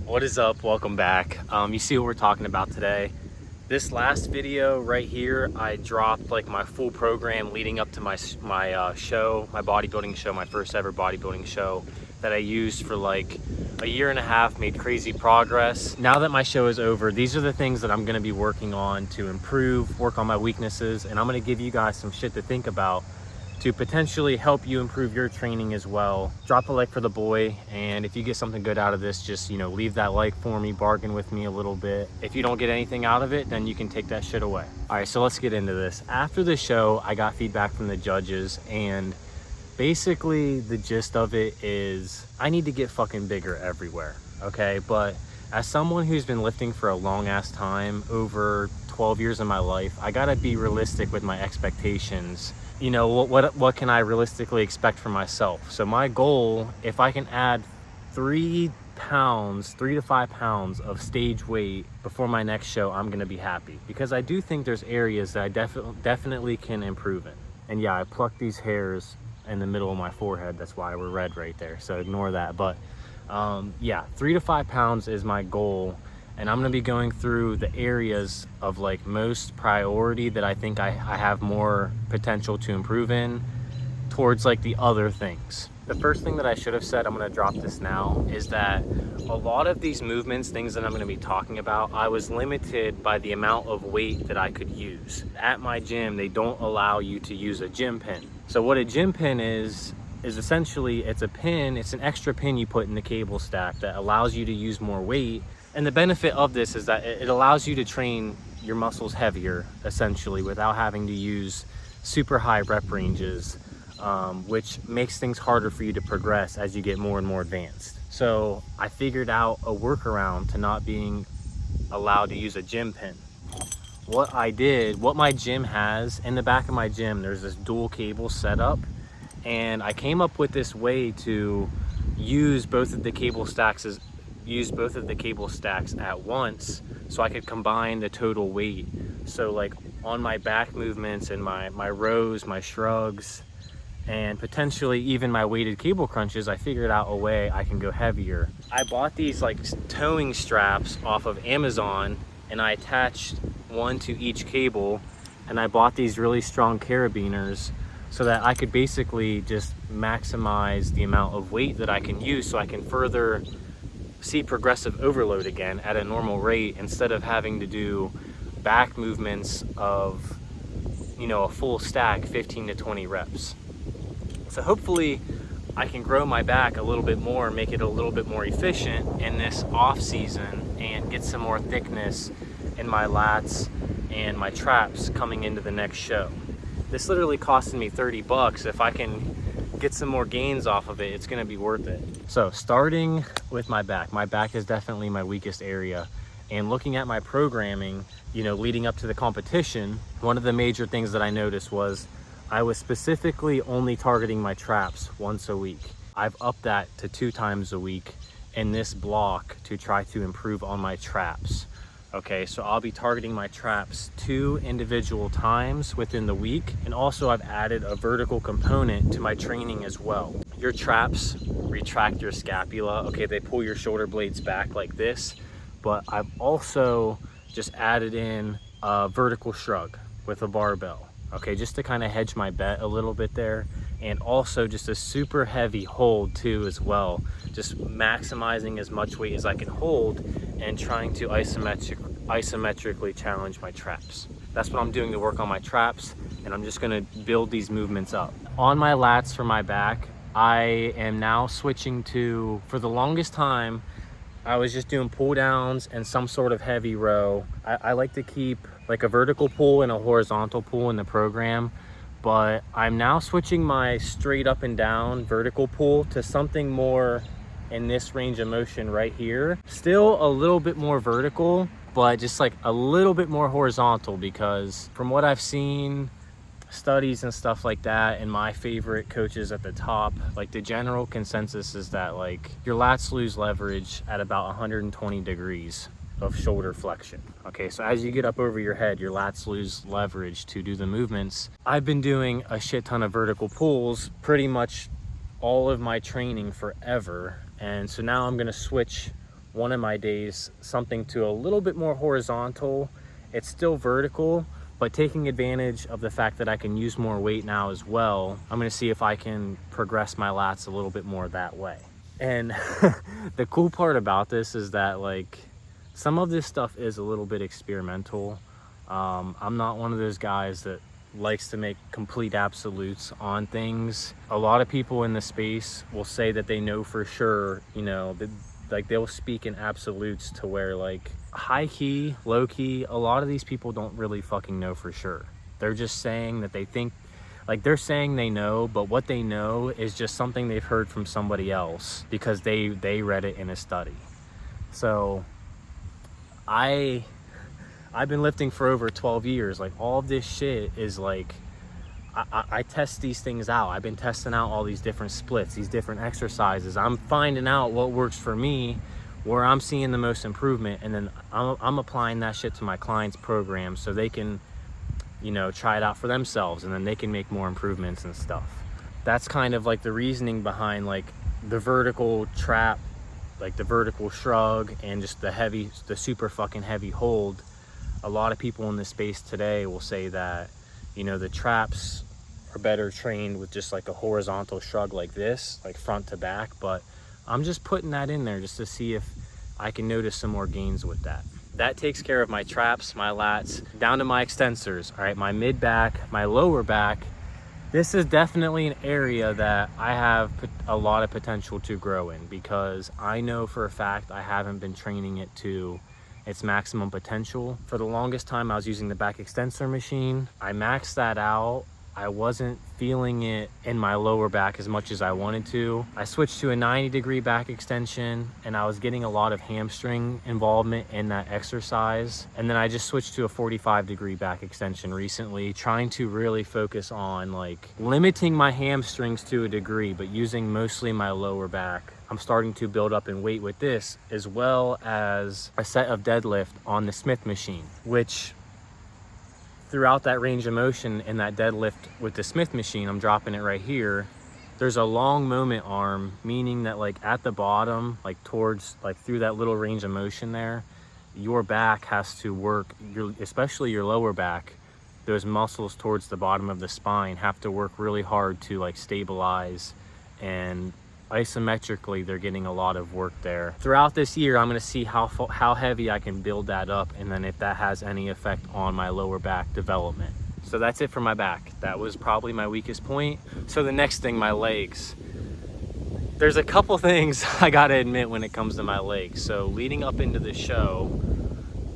What is up? Welcome back. You see what we're talking about today. This last video right here, I dropped like my full program leading up to my show, my bodybuilding show, my first ever bodybuilding show that I used for like a year and a half, made crazy progress. Now that my show is over, these are the things that I'm gonna be working on to improve, work on my weaknesses, and I'm gonna give you guys some shit to think about to potentially help you improve your training as well. Drop a like for the boy, and if you get something good out of this, just leave that like for me, bargain with me a little bit. If you don't get anything out of it, then you can take that shit away. All right, so let's get into this. After the show, I got feedback from the judges, and basically the gist of it is I need to get fucking bigger everywhere, okay? But as someone who's been lifting for a long ass time, over 12 years of my life, I gotta be realistic with my expectations. What can I realistically expect from myself? So my goal, if I can add 3 to 5 pounds of stage weight before my next show, I'm gonna be happy, because I do think there's areas that I definitely can improve in. And yeah, I plucked these hairs in the middle of my forehead, that's why we're red right there, so ignore that. But yeah, 3 to 5 pounds is my goal, and I'm gonna be going through the areas of like most priority that I think I have more potential to improve in, towards like the other things. The first thing that I should have said, I'm gonna drop this now, is that a lot of these movements, things that I'm gonna be talking about, I was limited by the amount of weight that I could use. At my gym, they don't allow you to use a gym pin. So what a gym pin is essentially, it's a pin, it's an extra pin you put in the cable stack that allows you to use more weight. And the benefit of this is that it allows you to train your muscles heavier, essentially, without having to use super high rep ranges, which makes things harder for you to progress as you get more and more advanced. So I figured out a workaround to not being allowed to use a gym pin. What my gym has, in the back of my gym, there's this dual cable setup, and I came up with this way to use both of the cable stacks at once, so I could combine the total weight. So like on my back movements and my rows, my shrugs, and potentially even my weighted cable crunches, I figured out a way I can go heavier. I bought these like towing straps off of Amazon, and I attached one to each cable, and I bought these really strong carabiners so that I could basically just maximize the amount of weight that I can use, so I can further see progressive overload again at a normal rate, instead of having to do back movements of a full stack, 15 to 20 reps. So hopefully I can grow my back a little bit more, make it a little bit more efficient in this off season, and get some more thickness in my lats and my traps coming into the next show. This literally costed me 30 bucks. If I can get some more gains off of it, it's gonna be worth it. So starting with my back is definitely my weakest area. And looking at my programming, leading up to the competition, one of the major things that I noticed was I was specifically only targeting my traps once a week. I've upped that to 2 times a week in this block to try to improve on my traps. Okay, so I'll be targeting my traps 2 individual times within the week. And also I've added a vertical component to my training as well. Your traps retract your scapula. Okay, they pull your shoulder blades back like this, but I've also just added in a vertical shrug with a barbell. Okay, just to kind of hedge my bet a little bit there. And also just a super heavy hold too as well. Just maximizing as much weight as I can hold and trying to isometrically challenge my traps. That's what I'm doing to work on my traps, and I'm just gonna build these movements up. On my lats for my back, I am now switching to, for the longest time, I was just doing pull downs and some sort of heavy row. I like to keep like a vertical pull and a horizontal pull in the program, but I'm now switching my straight up and down vertical pull to something more in this range of motion right here. Still a little bit more vertical, but just like a little bit more horizontal, because from what I've seen, studies and stuff like that, and my favorite coaches at the top, like the general consensus is that like your lats lose leverage at about 120 degrees of shoulder flexion. Okay, so as you get up over your head, your lats lose leverage to do the movements. I've been doing a shit ton of vertical pulls pretty much all of my training forever, and so now I'm going to switch one of my days something to a little bit more horizontal. It's still vertical, but taking advantage of the fact that I can use more weight now as well. I'm gonna see if I can progress my lats a little bit more that way. And the cool part about this is that like some of this stuff is a little bit experimental. I'm not one of those guys that likes to make complete absolutes on things. A lot of people in the space will say that they know for sure, you know, that like they'll speak in absolutes to where like high key, low key, a lot of these people don't really fucking know for sure. They're just saying that they think, like they're saying they know, but what they know is just something they've heard from somebody else because they read it in a study. So I've been lifting for over 12 years. Like all of this shit is like, I test these things out. I've been testing out all these different splits, these different exercises. I'm finding out what works for me, where I'm seeing the most improvement, and then I'm applying that shit to my clients' programs so they can, you know, try it out for themselves, and then they can make more improvements and stuff. That's kind of like the reasoning behind like the vertical trap, like the vertical shrug, and just the super fucking heavy hold. A lot of people in this space today will say that, you know, the traps are better trained with just like a horizontal shrug like this, like front to back. But I'm just putting that in there just to see if I can notice some more gains with that. That takes care of my traps, my lats, down to my extensors. All right, my mid back, my lower back. This is definitely an area that I have a lot of potential to grow in, because I know for a fact I haven't been training it to its maximum potential. For the longest time I was using the back extensor machine. I maxed that out. I wasn't feeling it in my lower back as much as I wanted to. I switched to a 90-degree back extension, and I was getting a lot of hamstring involvement in that exercise. And then I just switched to a 45-degree back extension recently, trying to really focus on like limiting my hamstrings to a degree, but using mostly my lower back. I'm starting to build up in weight with this, as well as a set of deadlift on the Smith machine, which throughout that range of motion in that deadlift with the Smith machine, I'm dropping it right here. There's a long moment arm, meaning that like at the bottom, like towards, like through that little range of motion there, your back has to work, especially your lower back, those muscles towards the bottom of the spine have to work really hard to like stabilize, and isometrically they're getting a lot of work there. Throughout this year, I'm going to see how heavy I can build that up, and then if that has any effect on my lower back development. So that's it for my back. That was probably my weakest point. So the next thing, my legs. There's a couple things I gotta admit when it comes to my legs. So leading up into the show,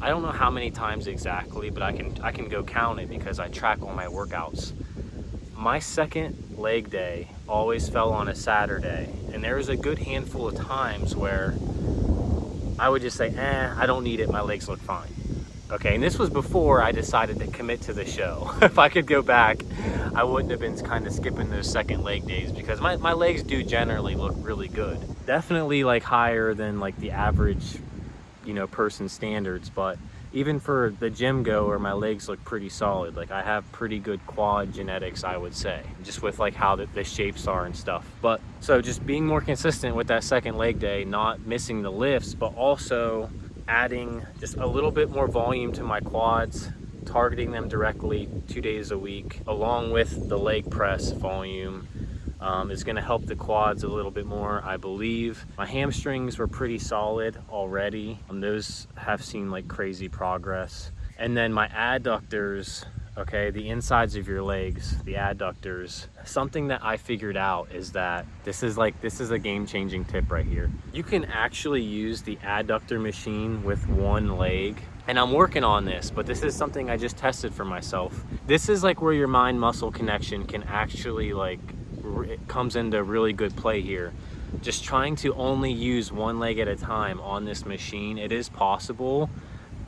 I don't know how many times exactly, but I can go count it because I track all my workouts. My second leg day always fell on a Saturday, and there was a good handful of times where I would just say, I don't need it, my legs look fine. Okay, and this was before I decided to commit to the show. If I could go back, I wouldn't have been kind of skipping those second leg days, because my legs do generally look really good. Definitely like higher than like the average, you know, person standards, but even for the gym goer, my legs look pretty solid. Like I have pretty good quad genetics, I would say, just with like how the shapes are and stuff. But so just being more consistent with that second leg day, not missing the lifts, but also adding just a little bit more volume to my quads, targeting them directly 2 days a week, along with the leg press volume, is going to help the quads a little bit more, I believe. My hamstrings were pretty solid already. Those have seen like crazy progress. And then my adductors, okay, the insides of your legs, the adductors. Something that I figured out is that this is a game-changing tip right here. You can actually use the adductor machine with one leg. And I'm working on this, but this is something I just tested for myself. This is like where your mind-muscle connection can actually like, it comes into really good play here. Just trying to only use one leg at a time on this machine, it is possible,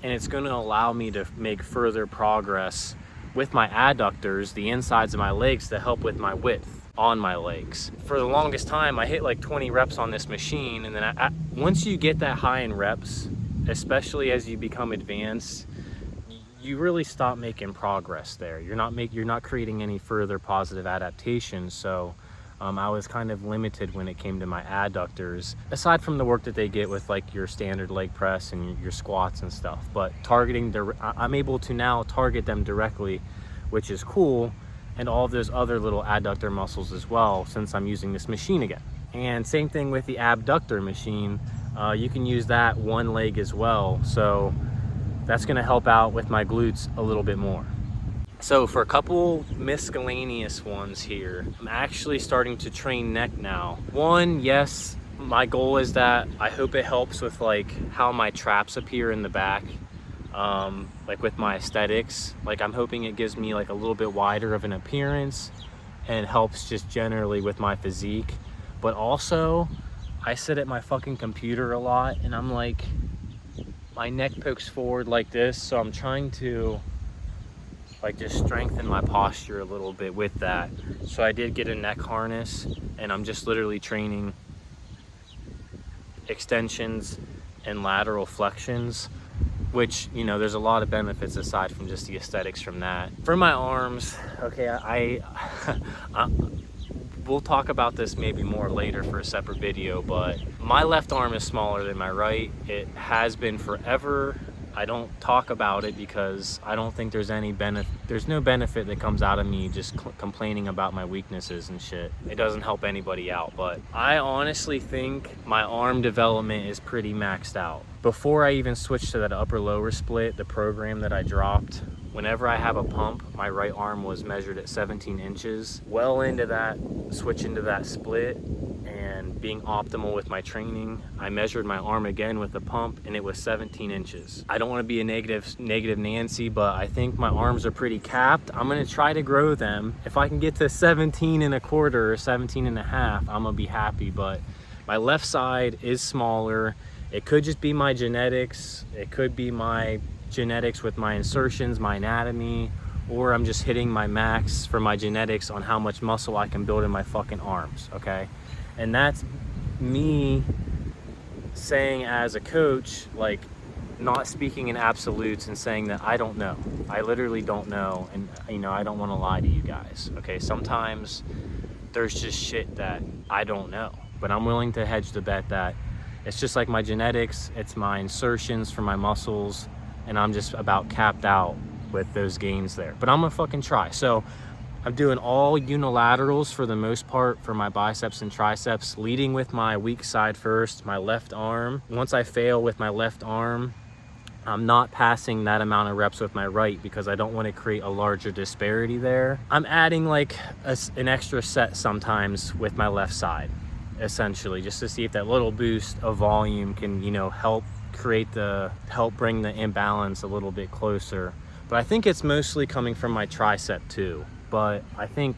and it's going to allow me to make further progress with my adductors, the insides of my legs, to help with my width on my legs. For the longest time, I hit like 20 reps on this machine, and then once you get that high in reps, especially as you become advanced, you really stop making progress there. You're not creating any further positive adaptation. So I was kind of limited when it came to my adductors, aside from the work that they get with like your standard leg press and your squats and stuff. But I'm able to now target them directly, which is cool, and all of those other little adductor muscles as well, since I'm using this machine again. And same thing with the abductor machine. You can use that one leg as well, so that's going to help out with my glutes a little bit more. So for a couple miscellaneous ones here, I'm actually starting to train neck now. One, yes, my goal is that I hope it helps with like how my traps appear in the back, like with my aesthetics. Like I'm hoping it gives me like a little bit wider of an appearance and helps just generally with my physique. But also, I sit at my fucking computer a lot and I'm like, my neck pokes forward like this, so I'm trying to like just strengthen my posture a little bit with that. So I did get a neck harness and I'm just literally training extensions and lateral flexions, which, you know, there's a lot of benefits aside from just the aesthetics from that. For my arms, okay, we'll talk about this maybe more later for a separate video, but my left arm is smaller than my right. It has been forever. I don't talk about it because I don't think there's any benefit. There's no benefit that comes out of me just complaining about my weaknesses and shit. It doesn't help anybody out, but I honestly think my arm development is pretty maxed out. Before I even switched to that upper lower split, the program that I dropped, whenever I have a pump, my right arm was measured at 17 inches. Well into that, switch into that split and being optimal with my training, I measured my arm again with the pump and it was 17 inches. I don't want to be a negative Nancy, but I think my arms are pretty capped. I'm going to try to grow them. If I can get to 17 and a quarter or 17 and a half, I'm going to be happy. But my left side is smaller. It could just be my genetics. It could be my genetics with my insertions, my anatomy, or I'm just hitting my max for my genetics on how much muscle I can build in my fucking arms, okay? And that's me saying as a coach, like not speaking in absolutes and saying that I don't know. I literally don't know, and you know, I don't want to lie to you guys, okay? Sometimes there's just shit that I don't know, but I'm willing to hedge the bet that it's just like my genetics, it's my insertions for my muscles, and I'm just about capped out with those gains there. But I'm gonna fucking try. So I'm doing all unilaterals for the most part for my biceps and triceps, leading with my weak side first, my left arm. Once I fail with my left arm, I'm not passing that amount of reps with my right because I don't want to create a larger disparity there. I'm adding like an extra set sometimes with my left side, essentially, just to see if that little boost of volume can, you know, help bring the imbalance a little bit closer. But I think it's mostly coming from my tricep too. But I think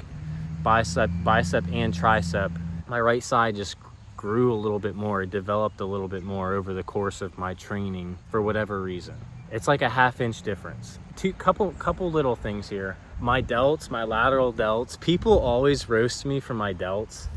bicep and tricep, my right side just grew a little bit more, it developed a little bit more over the course of my training for whatever reason. It's like a half-inch difference. Couple little things here. My delts, my lateral delts, people always roast me for my delts.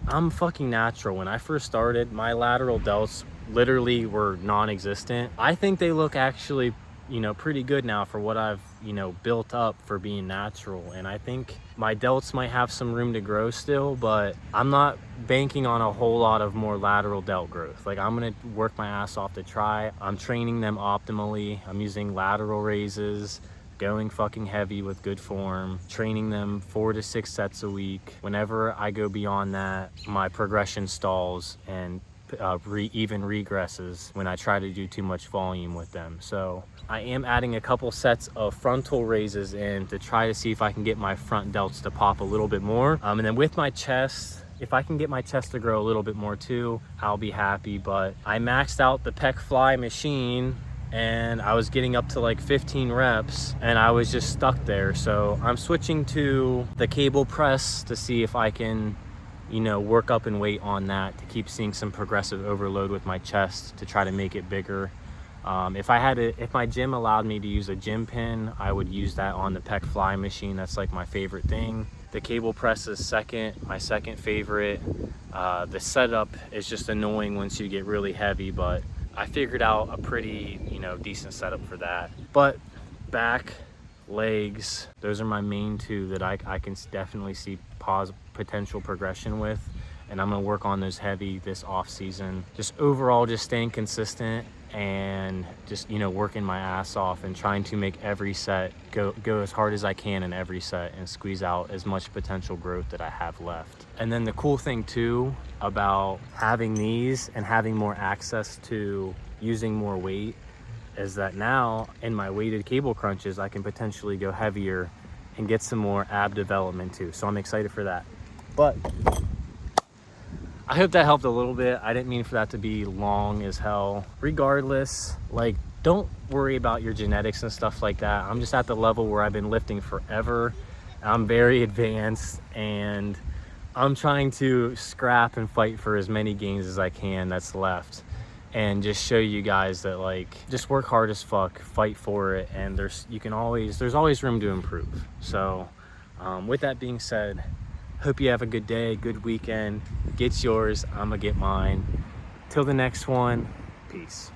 I'm fucking natural. When I first started, my lateral delts literally were non-existent. I think they look actually, you know, pretty good now for what I've, you know, built up for being natural. And I think my delts might have some room to grow still, but I'm not banking on a whole lot of more lateral delt growth. Like, I'm gonna work my ass off to try. I'm training them optimally. I'm using lateral raises, going fucking heavy with good form, training them 4 to 6 sets a week. Whenever I go beyond that, my progression stalls and even regresses when I try to do too much volume with them. So I am adding a couple sets of frontal raises in to try to see if I can get my front delts to pop a little bit more. And then with my chest, if I can get my chest to grow a little bit more too, I'll be happy. But I maxed out the pec fly machine and I was getting up to like 15 reps and I was just stuck there. So I'm switching to the cable press to see if I can, you know, work up in weight on that to keep seeing some progressive overload with my chest to try to make it bigger. If my gym allowed me to use a gym pin, I would use that on the pec fly machine. That's like my favorite thing. The cable press is my second favorite. The setup is just annoying once you get really heavy, but I figured out a pretty, you know, decent setup for that. But back, legs, those are my main two that I can definitely see potential progression with. And I'm gonna work on those heavy this off season. Just overall, just staying consistent and just, you know, working my ass off and trying to make every set go as hard as I can in every set and squeeze out as much potential growth that I have left. And then the cool thing too about having these and having more access to using more weight is that now in my weighted cable crunches, I can potentially go heavier and get some more ab development too. So I'm excited for that. But I hope that helped a little bit. I didn't mean for that to be long as hell. Regardless, like, don't worry about your genetics and stuff like that. I'm just at the level where I've been lifting forever. I'm very advanced and I'm trying to scrap and fight for as many gains as I can that's left. And just show you guys that, like, just work hard as fuck, fight for it, and there's always room to improve. So with that being said, hope you have a good day, good weekend. Get yours, I'm gonna get mine. Till the next one, peace.